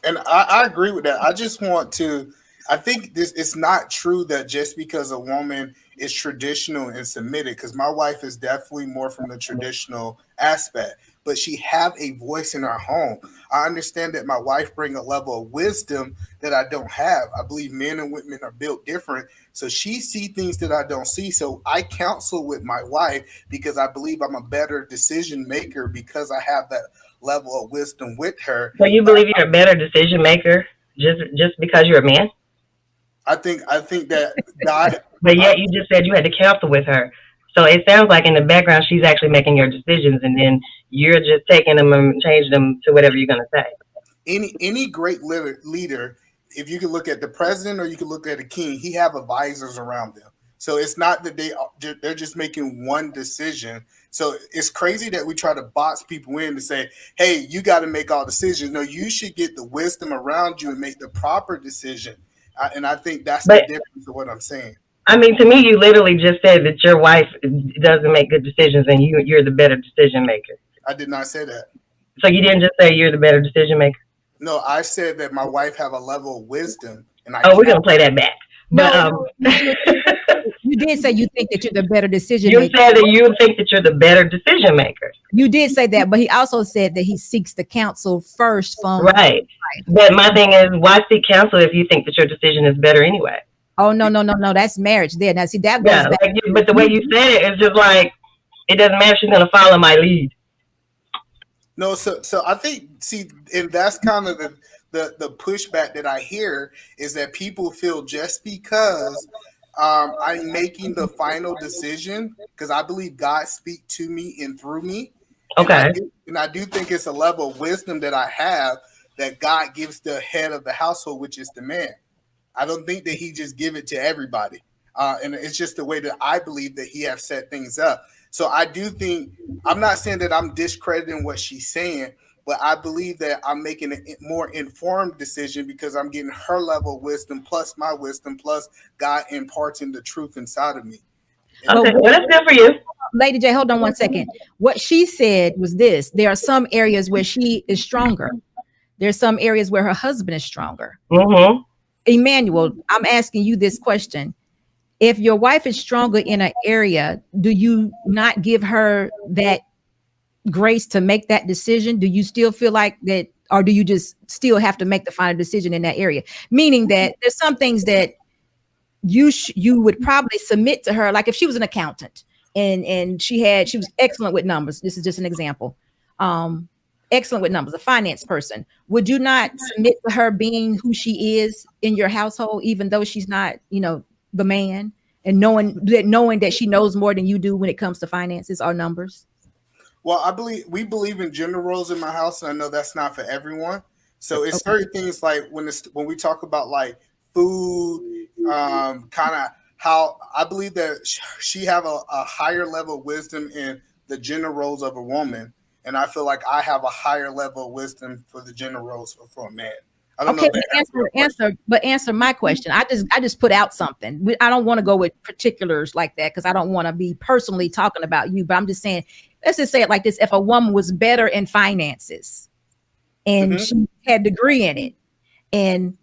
And I agree with that. I just want to. I think this. It's not true that just because a woman is traditional and submitted, because my wife is definitely more from the traditional aspect, but she have a voice in our home. I understand that my wife bring a level of wisdom that I don't have. I believe men and women are built different, so she see things that I don't see. So I counsel with my wife because I believe I'm a better decision maker because I have that level of wisdom with her. So you believe you're a better decision maker just because you're a man? I think that God. But yet you just said you had to counsel with her. So it sounds like in the background she's actually making your decisions, and then you're just taking them and changing them to whatever you're going to say. Any great leader, if you can look at the president or you can look at a king, he have advisors around them. So it's not that they're just making one decision. So it's crazy that we try to box people in to say, "Hey, you got to make all decisions." No, you should get the wisdom around you and make the proper decision. And I think that's the But difference of what I'm saying. I mean, to me, you literally just said that your wife doesn't make good decisions, and you're the better decision maker. I did not say that. So you didn't just say you're the better decision maker. No, I said that my wife have a level of wisdom, and I Oh, we're can't. gonna play that back. But No, you did say you think that you're the better decision you maker. said that you think that you're the better decision maker, You did say that, but he also said that he seeks the counsel first from. right? But my thing is, why seek counsel if you think that your decision is better anyway? Oh, no, that's marriage there. Now see, that goes Yeah, back. like but the way you said it is just like it doesn't matter. She's gonna follow my lead. No, so I think see, and that's kind of the pushback that I hear is that people feel just because I'm making the final decision because I believe God speak to me and through me, Okay. and I do think it's a level of wisdom that I have that God gives the head of the household, which is the man. I don't think that he just give it to everybody. And it's just the way that I believe that he have set things up. So I do think I'm not saying that I'm discrediting what she's saying, but I believe that I'm making a more informed decision because I'm getting her level of wisdom plus my wisdom plus God imparting the truth inside of me. And Okay. But Well, that's good for you. Lady J, hold on one second. What she said was this: there are some areas where she is stronger. There's some areas where her husband is stronger. Mm-hmm. Emmanuel, I'm asking you this question. If your wife is stronger in an area, do you not give her that grace to make that decision? Do you still feel like that, or do you just still have to make the final decision in that area? Meaning that there's some things that you would probably submit to her, like if she was an accountant and she was excellent with numbers. This is just an example. Excellent with numbers, a finance person. Would you not submit to her being who she is in your household, even though she's not, the man, and knowing that she knows more than you do when it comes to finances or numbers? well, we believe in gender roles in my house, and I know that's not for everyone. So it's certain things like when we talk about like food, kind of how I believe that she have a higher level of wisdom in the gender roles of a woman, and I feel like I have a higher level of wisdom for the gender roles for a man. I don't know Okay, if that answer my question. I just put out something. I don't want to go with particulars like that because I don't want to be personally talking about you. But I'm just saying, let's just say it like this: if a woman was better in finances and she had a degree in it, and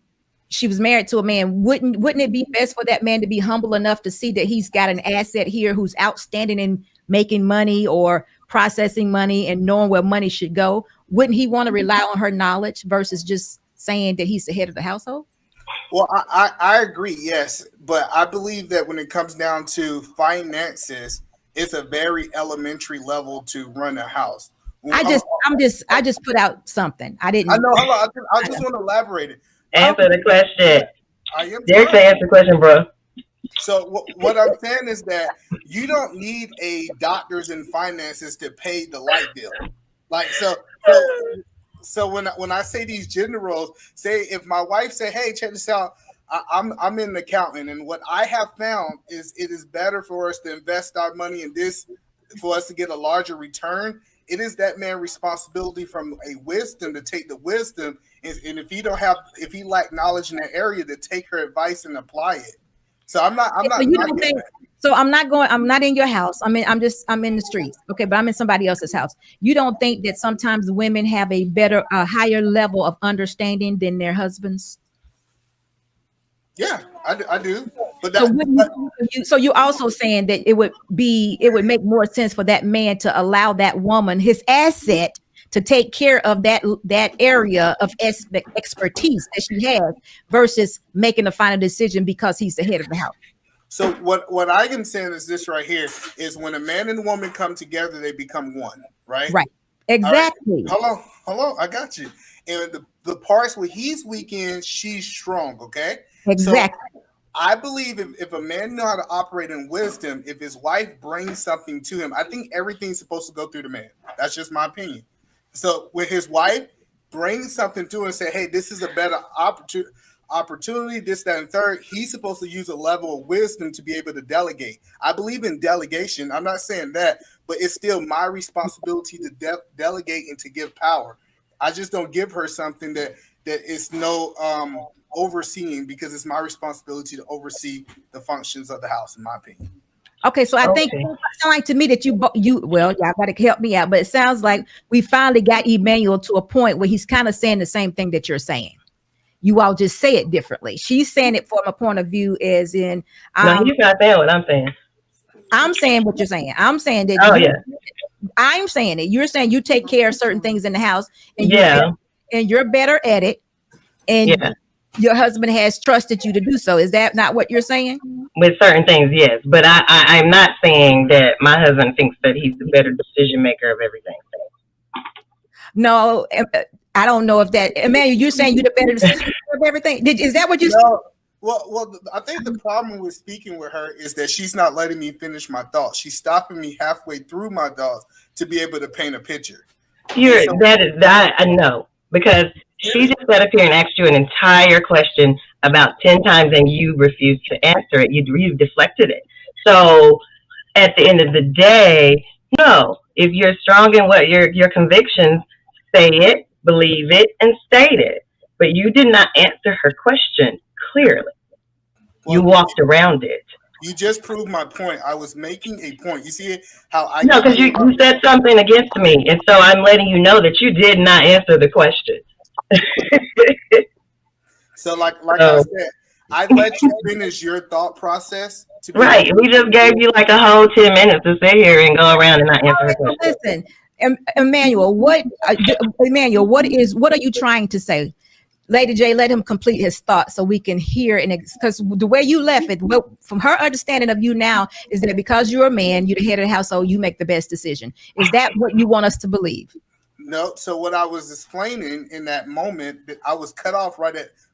she was married to a man, wouldn't it be best for that man to be humble enough to see that he's got an asset here who's outstanding in making money or processing money and knowing where money should go? Wouldn't he want to rely on her knowledge versus just saying that he's the head of the household? Well, I agree, yes, but I believe that when it comes down to finances, it's a very elementary level to run a house. I just put out something. I didn't. I know. Hold on, I just want to elaborate it. Answer the question. I am Derek said, answer the question, bro. So what I'm saying is that you don't need a doctor's in finances to pay the light bill. Like so when I say these gender roles, say if my wife say, "Hey, check this out. I'm an accountant, and what I have found is it is better for us to invest our money in this for us to get a larger return." It is that man's responsibility from a wisdom to take the wisdom, and if he lack knowledge in that area, to take her advice and apply it. So I'm not. So you don't think? So I'm not in your house. I'm in the streets. Okay, but I'm in somebody else's house. You don't think that sometimes women have a higher level of understanding than their husbands? Yeah, I do. But So, that, so you're also saying that it would make more sense for that man to allow that woman, his asset, to take care of that area of expertise that she has versus making the final decision because he's the head of the house. so what I am saying is this right here is when a man and a woman come together, they become one, right? Right. Exactly. Right. Hello, I got you. And the parts where he's weak in, she's strong, okay? Exactly. So I believe if a man know how to operate in wisdom, if his wife brings something to him, I think everything's supposed to go through the man. That's just my opinion. So when his wife brings something to him and say, hey, this is a better opportunity, this, that, and third, he's supposed to use a level of wisdom to be able to delegate. I believe in delegation. I'm not saying that, but it's still my responsibility to delegate and to give power. I just don't give her something that is no overseeing, because it's my responsibility to oversee the functions of the house, in my opinion. Okay, so I think it sounds like to me that you well, y'all got to help me out, but it sounds like we finally got Emmanuel to a point where he's kind of saying the same thing that you're saying. You all just say it differently. She's saying it from a point of view as in, no, he's not saying what I'm saying. I'm saying what you're saying. I'm saying that. I'm saying it. You're saying you take care of certain things in the house, and you're better at it, and your husband has trusted you to do so. Is that not what you're saying? With certain things, yes. But I'm not saying that my husband thinks that he's the better decision maker of everything. No, I don't know if that, Emmanuel, you're saying you're the better decision maker of everything. Is that what you said? Well, I think the problem with speaking with her is that she's not letting me finish my thoughts. She's stopping me halfway through my thoughts to be able to paint a picture. I know, because she just sat up here and asked you an entire question about 10 times and you refused to answer it. You deflected it. So at the end of the day, no, if you're strong in what your convictions, say it, believe it, and state it. But you did not answer her question clearly. You walked around it. You just proved my point. I was making a point. You see how I... No, because you said something against me. And so I'm letting you know that you did not answer the question. So like I said, I let you finish your thought process. Right. We just gave you like a whole 10 minutes to sit here and go around and not answer the question. Listen, Emmanuel, what are you trying to say? Lady J, let him complete his thought so we can hear. And because the way you left it, from her understanding of you now, is that because you're a man, you're the head of the household, you make the best decision. Is that what you want us to believe? No. So what I was explaining in that moment, that I was cut off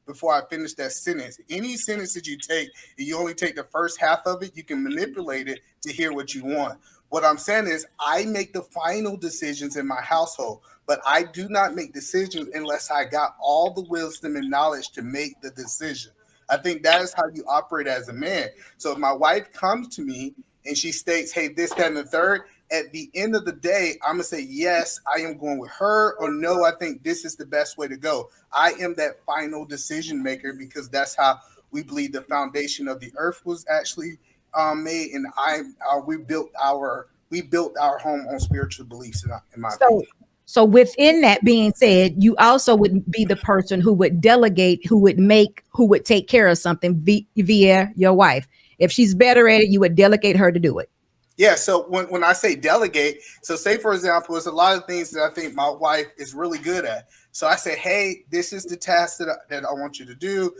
before I finished that sentence. Any sentence that you take, and you only take the first half of it, you can manipulate it to hear what you want. What I'm saying is I make the final decisions in my household, but I do not make decisions unless I got all the wisdom and knowledge to make the decision. I think that is how you operate as a man. So if my wife comes to me and she states, hey, this, that, and the third, at the end of the day, I'm going to say, yes, I am going with her, or no, I think this is the best way to go. I am that final decision maker, because that's how we believe the foundation of the earth was actually made, and we built our home on spiritual beliefs, in my opinion. So within that being said, you also would be the person who would delegate, who would take care of something via your wife. If she's better at it, you would delegate her to do it. Yeah. So when I say delegate, so say, for example, there's a lot of things that I think my wife is really good at. So I say, hey, this is the task that I want you to do.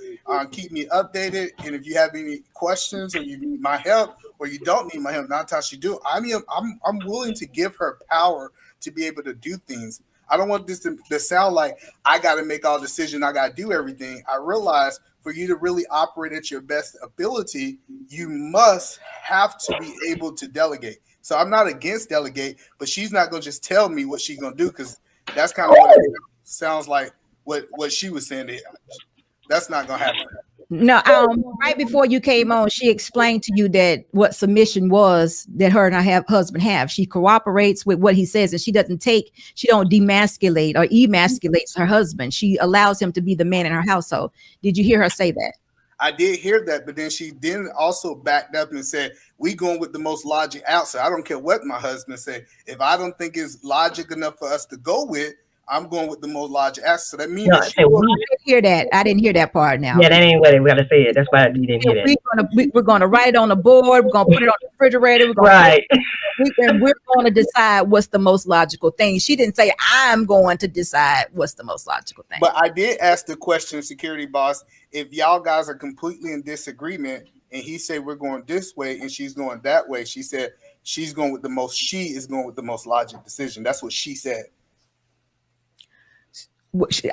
Keep me updated. And if you have any questions, or you need my help, or you don't need my help, not how she do. I'm willing to give her power to be able to do things. I don't want this to sound like I got to make all decisions. I got to do everything. I realize for you to really operate at your best ability, you must have to be able to delegate. So I'm not against delegate, but she's not going to just tell me what she's going to do, because that's kind of what it sounds like what she was saying. That's not going to happen. No, right before you came on, she explained to you that what submission was that her and her husband have. She cooperates with what he says, and she don't demasculate or emasculates her husband. She allows him to be the man in her household. Did you hear her say that? I did hear that, but then she then also backed up and said, we going with the most logic answer. I don't care what my husband say. If I don't think it's logic enough for us to go with, I'm going with the most logic answer. So that means No, I that said we. I didn't hear that. I didn't hear that part now. Yeah, that ain't what we gotta say it. That's why you didn't hear that. We're gonna write it on the board. We're gonna put it on the refrigerator. We're gonna Right. we're going to decide what's the most logical thing. She didn't say I'm going to decide what's the most logical thing. But I did ask the question, security boss, if y'all guys are completely in disagreement and he said we're going this way and she's going that way, she said she's going with the most, she is going with the most logical decision. That's what she said.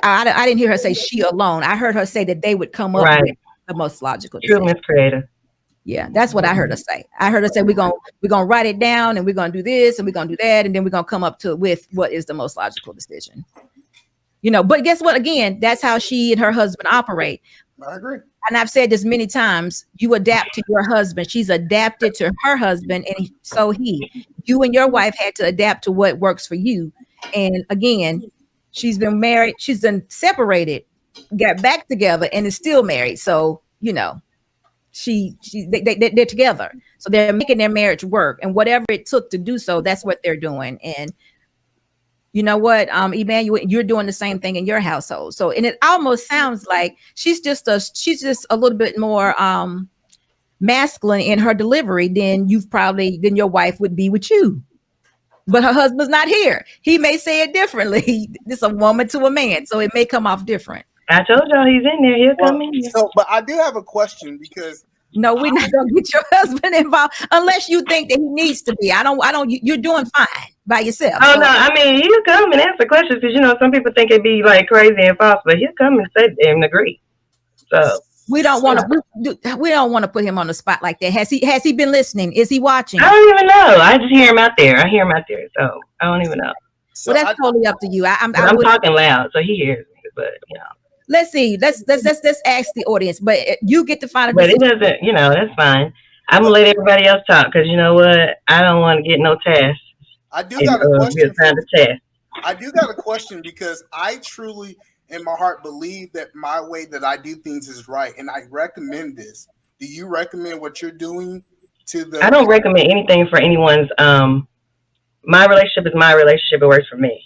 I didn't hear her say she alone. I heard her say that they would come up Right. with the most logical True, decision. Miss Creator. Yeah, that's what I heard her say. I heard her say we're gonna write it down and we're gonna do this and we're gonna do that and then we're gonna come up with what is the most logical decision. You know, but guess what? Again, that's how she and her husband operate. I agree. And I've said this many times, you adapt to your husband. She's adapted to her husband, and so you and your wife had to adapt to what works for you. And again, she's been married, she's been separated, got back together, and is still married. So, you know, they're together. So they're making their marriage work. And whatever it took to do so, that's what they're doing. And you know what, Emmanuel, you're doing the same thing in your household. So, and it almost sounds like she's just a little bit more masculine in her delivery than your wife would be with you. But her husband's not here. He may say it differently. It's a woman to a man, so it may come off different. I told y'all he's in there. He'll come in. So, but I do have a question because no, we're not gonna get your husband involved unless you think that he needs to be. I don't. You're doing fine by yourself. Oh no, I mean he'll come and answer questions because you know some people think it'd be like crazy and false, but he'll come and say and agree. So we don't want to put him on the spot like that. Has he been listening? Is he watching? I don't even know. I just hear him out there. So I don't even know. So well, that's totally up to you. I'm talking loud, so he hears me, but you know. Let's see. Let's ask the audience, but you get to find. But it doesn't, you know, that's fine. I'm gonna let everybody else talk because you know what? I don't want to get no test. I do got a question. Test. I do got a question because I truly, in my heart, believe that my way that I do things is right, and I recommend this. Do you recommend what you're doing to the? I don't recommend anything for anyone's. My relationship is my relationship. It works for me.